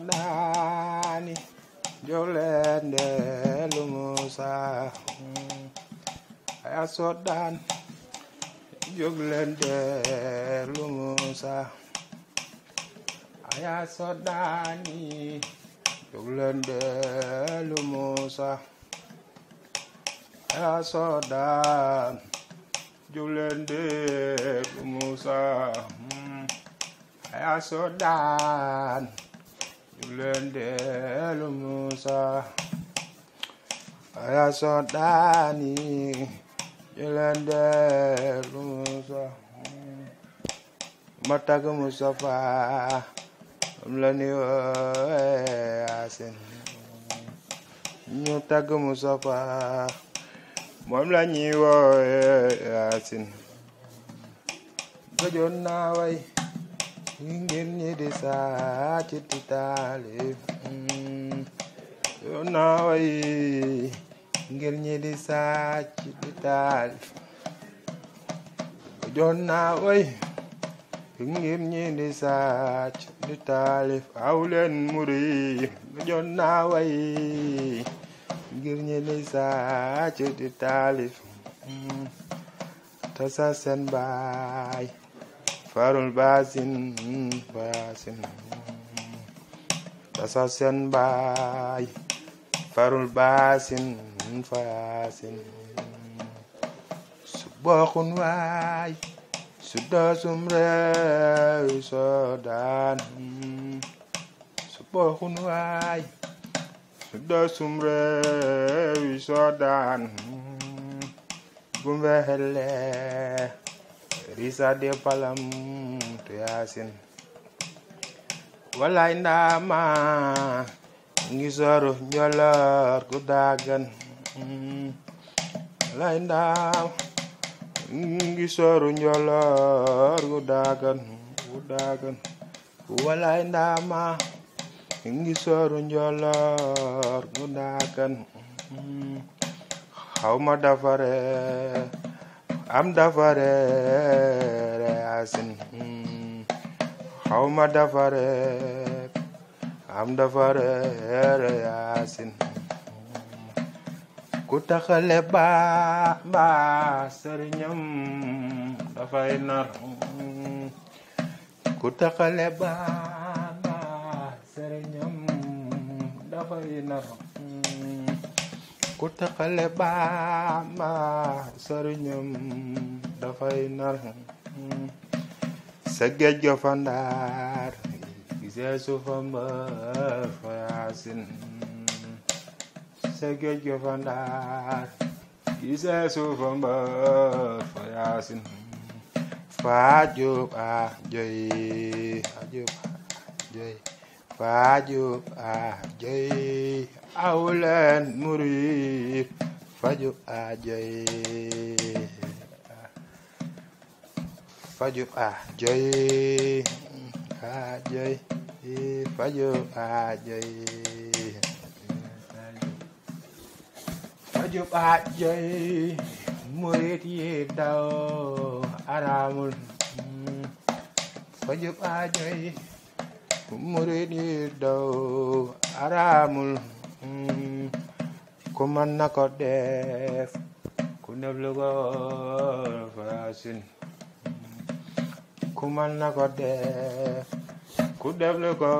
Ayasodane jolende lumusa Ayasodane jolende lumusa Ayasodane jolende lumusa Ayasodane jolende lumusa Ayasodane jolende lumusa Ayasodane jolende lumusa Mataga Mustafa amlani asin ñu tag Mustafa moom la ñuy asin gëjoon naa way ngir ñi di saa ci taalif gëjoon naa way ngir ñi di saa ci taalif gëjoon naa way ngir ñi di saa ci taalif aw leen muri gëjoon naa way ngir ñi di saa ci taalif tasa seen baay farul basin tasa seen baay farul basin su bokkun waay su doosum réew Ayasodane su bokkun waay su doosum réew Ayasodane gumbehele risa de palam to yasin walay ndama ngi soru njolor ku dagan walay ndam ngi soru njolor ku dagan walay ndama ngi soru njolor ku dagan xawma dafare am dafare yasin xawma dafare am dafare yasin ku taxale ba sëriñam dafay nar ku taxale ba sëriñam dafay nar ku taxale ba sëriñam dafay nar sa géej ga fa Ndar gisee su fa mbër fa yasin sa géej ga fa Ndar gisee su fa mbër fa yasin Fajub a joy Fajub a joy awlen murid Fajub a joy Fajub a joy Fajub a joy Fajub a joy murid yi daw aramul Fajub a joy murid yi daw aramul ku mën na ko def ku def lu ko fa yasin ku mën na ko def ku def lu ko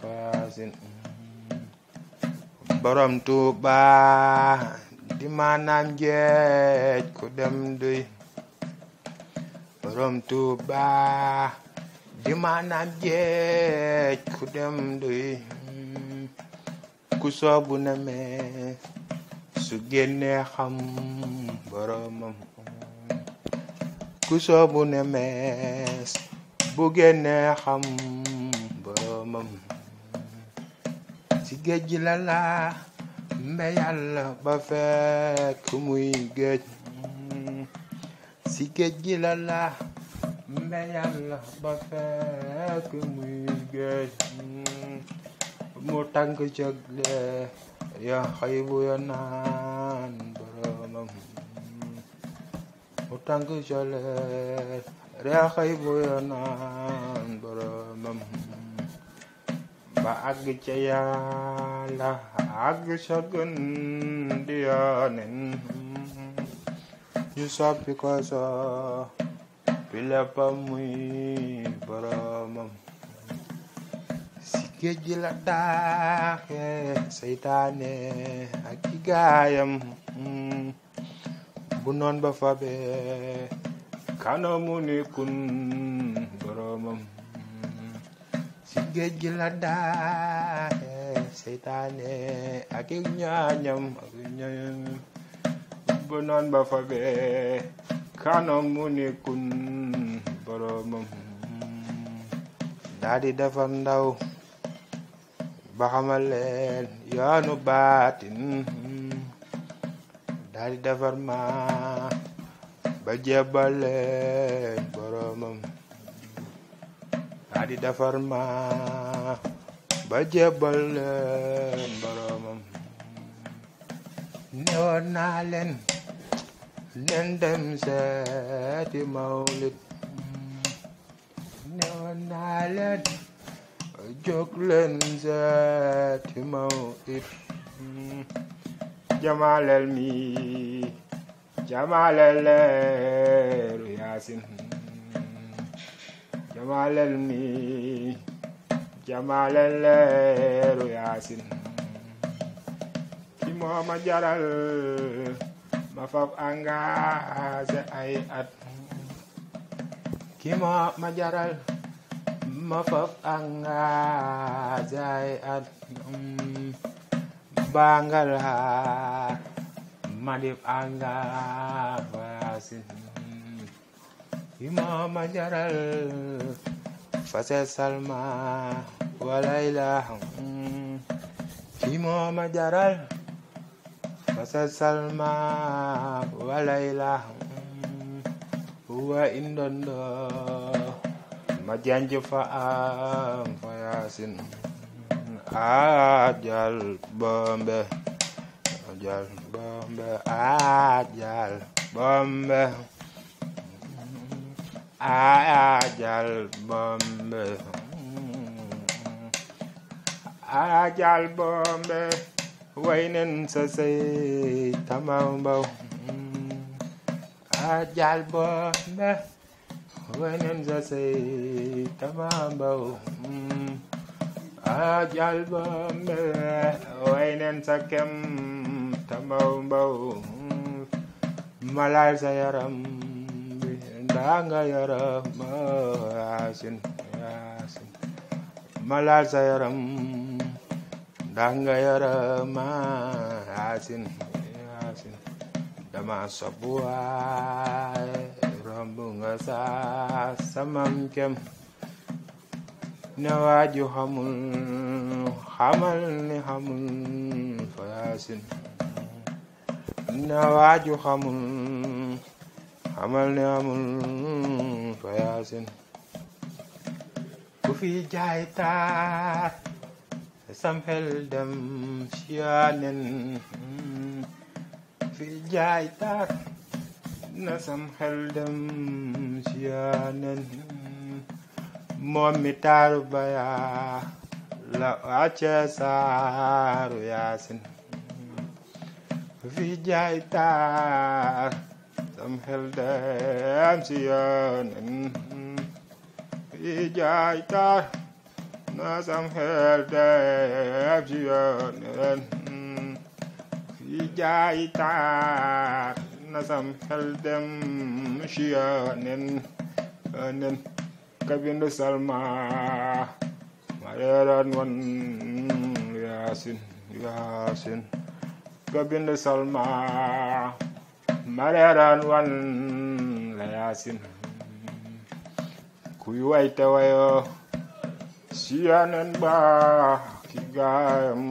fa yasin borom Tuuba di maanaam géej ku dem duy borom Tuuba di maanaam géej ku dem duy ku soobu na mees su génnee xam boromam ku soobu na mees bu génnee xam boromam ci géej gi la mbe Yàlla ba fekk muy géej ci géej gi la mbe Yàlla ba fekk muy géej mu tànk cëgle ya xëy bu ya naan boromam mu tànk cëgle ya xëy bu ya naan boromam ba àgg ca Yàlla àgg ca gën di yoneen ñu soppi ko soppi léppam muy boromam si géej gi la daaxe seytaane ak ci gaayam bu noon ba fabe kanamu ni kun boromam si géej gi la daaxe seytaane ak ñaañam bu noon ba fabe kanamu ni kun boromam daa di defar ndaw ba xamal leen yoonu baatin daa di defar ma ba jébbal leen boromam daa di defar ma ba jébbal leen boromam newoon naa leen dem seeti mawlid newoon naa leen jóg leen seeti mawlid jamaaleel mi jamaaleel leeru yaasin jamaaleel mi jamaaleel leeru yaasin ki moo ma jaral ma fab engagé ay at ki moo ma jaral ma fab engagé ay at bangal ha ma def engagé ki moo ma jaral fase salma walayla ki moo ma jaral fase salma walayla wa indondo ma janj fa am fa yasin ajal bombe ajal bombe ajal bombe ajal bombe ajal bombe waynen sa sey tamaw mbaw ajal bombe waynen sa sey tamaw mbaw ajal bombe waynen sa kem tamaw mbaw malal sa yaram bi ndanga yaram yasin yasin malal sa yaram ndanga yaram yasin yasin dama sobuwaay rombu nga samam kem ne waaju xamul xamal ni xamul fa yasin ne waaju xamul xamal ni xamul fa yasin ku fi jaay taar sam xel dem siyaanen fi jaay taar na sam xel dem siyaanen moom mi taaru baya la wàcce saaru yaasin fi jaay taar sam xel dem siyaanen fi jaay taar na sam xel dem siyaanen fi jaay taar na sam xel dem siyaanen nen kabindu salma mareran wan yasin yasin kabindu salma mareran wan yasin kuy wayte wayo siyanen ba ki gaayam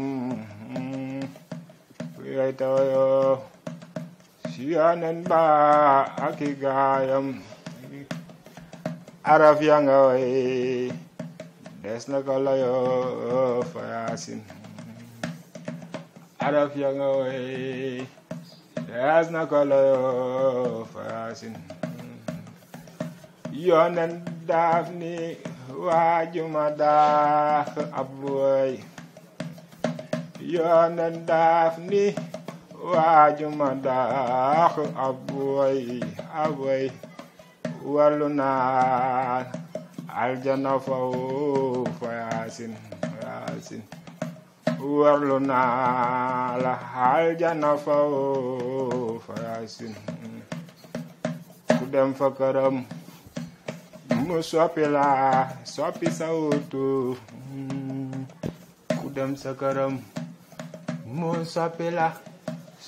kuy wayte wayo siyanen ba ki gaayam araf ya nga way des na ko layo fa yasin araf ya nga way des na ko layo fa yasin yonen daaf ni waajuma daax ab woy yoonen daaf ni waajuma daax ab woy wallu naa aljana faw fa yaasin warlu naa la aljana faw fa yaasin ku dem fa këram mu soppi la soppi sawtu ku dem sa këram mu soppi la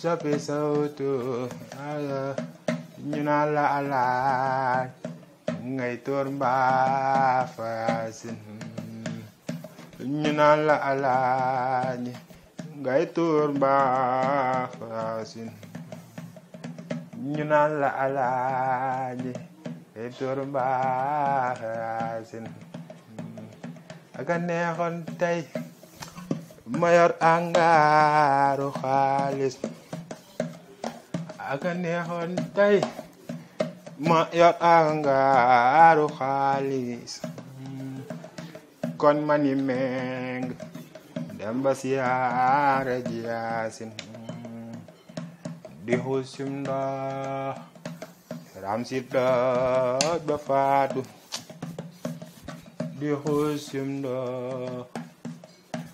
soppi sawtu ñu naan la alaaj ngay tóor mbaa fa yaasin ñu naan la alaaj ngay tóor mbaa fa yaasin ñu naan la alaaj ngay tóor mbaa fa yaasin aka neexoon tey ma yor angaaru xaalis aka neexoon tey ma yor angaaru xaalis kon ma ni meng dem ba siyaare ji yaasin di xuusim ndox ram si doot ba faatu di xuusim ndox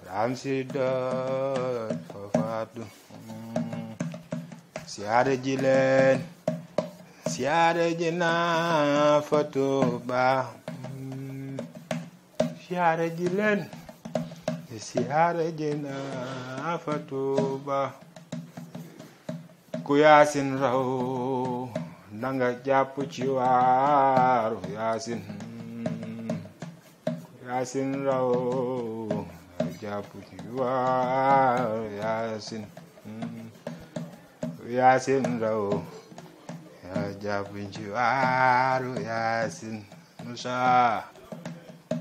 ram si doot ba faatu siyaare ji leen siyaare ji naa fa Tuuba siyaare ji leen siyaare ji naa fa Tuuba ku yaasin raw nanga jàpp ci waaru yaasin yaasin raw jàpp ci waaru yaasin yaasin raw jàpp ci waaru yaasin Musa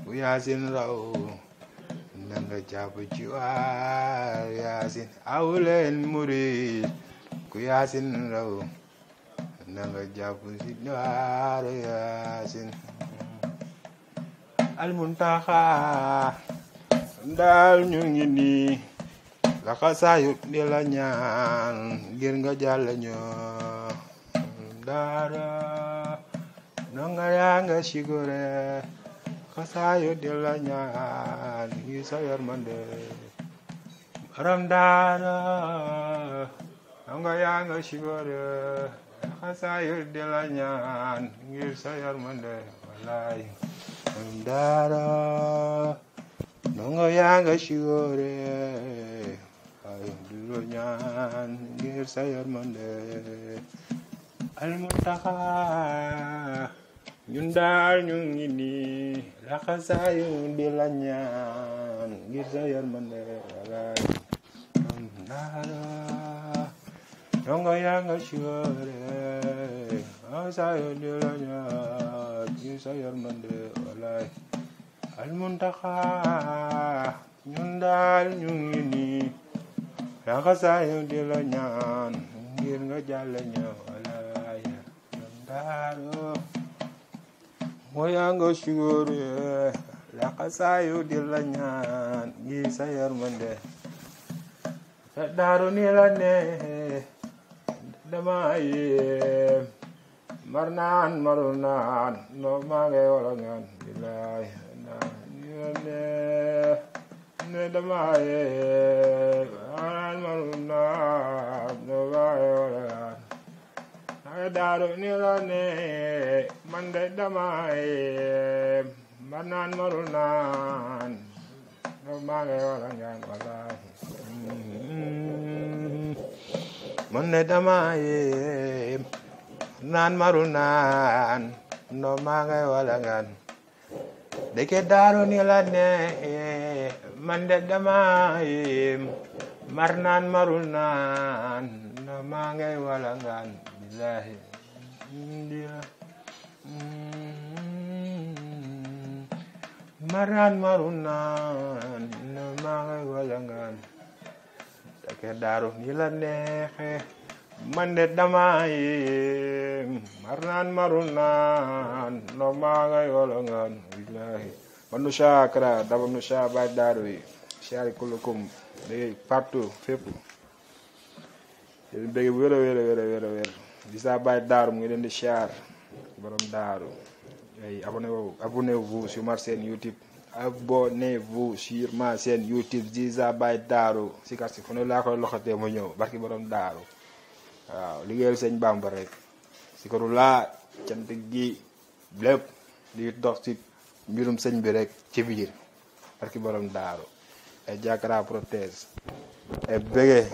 ku yaasin raw nanga jàpp ci waaru yaasin awleen murid ku yaasin raw nanga jàpp ci waaru yaasin almuntaxa daal ñu ngi nii laxasaayu di la ñaan ngir nga jàll ñoo daara nanga yaa nga sigore laxasaayu di la ñaan ngir sa yërmande aram daara nanga yaa nga sigore laxasaayu di la ñaan ngir sa yërmande wallaay daara nanga yaa nga sigore ay di la ñaan ngir sa yërmande almuntaxa ñun daal ñu ngi nii laxasaayu di la ñaan ngir sa yërmande wallaay daara nanga yaa nga sigore laxasaayu di la ñaan ngir sa yërmande wallaay almuntaxa ñun daal ñu ngi nii laxasaayu di la ñaan ngir nga jàll ñoo walaay daaro mooya nga sigore laxasaayu di la ñaan ngir sa yërmande daaro ni la ne dama yéem mar naan maru naan no maa ngay wala ngaan bilaay ni la ne dama yéem mar naan maru naan no maa ngay wala ngaan daaro ni la ne man de dama yéem mar naan maru naan no maa ngay wala ngaan walaay man de dama yéem naan maru naan no maa ngay wala ngaan deke daaro ni la ne man de dama yéem mar naan maru naan no maa ngay wala ngaan billahi mar naan maru naan no maa ngay wala ngaan deke daaro ni la neexe man de dama yéem mar naan maru naan no maa ngay wala ngaan billahi manu chakra daba nu cha bay daaru yi chari kulukum day partout fépp yéen bëgg wér a wér di sa bay daaru mu ngi leen di char borom daaru ay abonnez-vous sur ma chaîne YouTube abonnez-vous sur ma chaîne YouTube Ziza Baye Darou si kasi fu ne laa koy loxatee mu ñëw barki borom daaru waaw liggéeyal sëñ Bamba rek si ko laa cant gi lépp di dox ci mbirum sëñ bi rek ci biir barki borom daaru ay jàkkara protège ay bëggee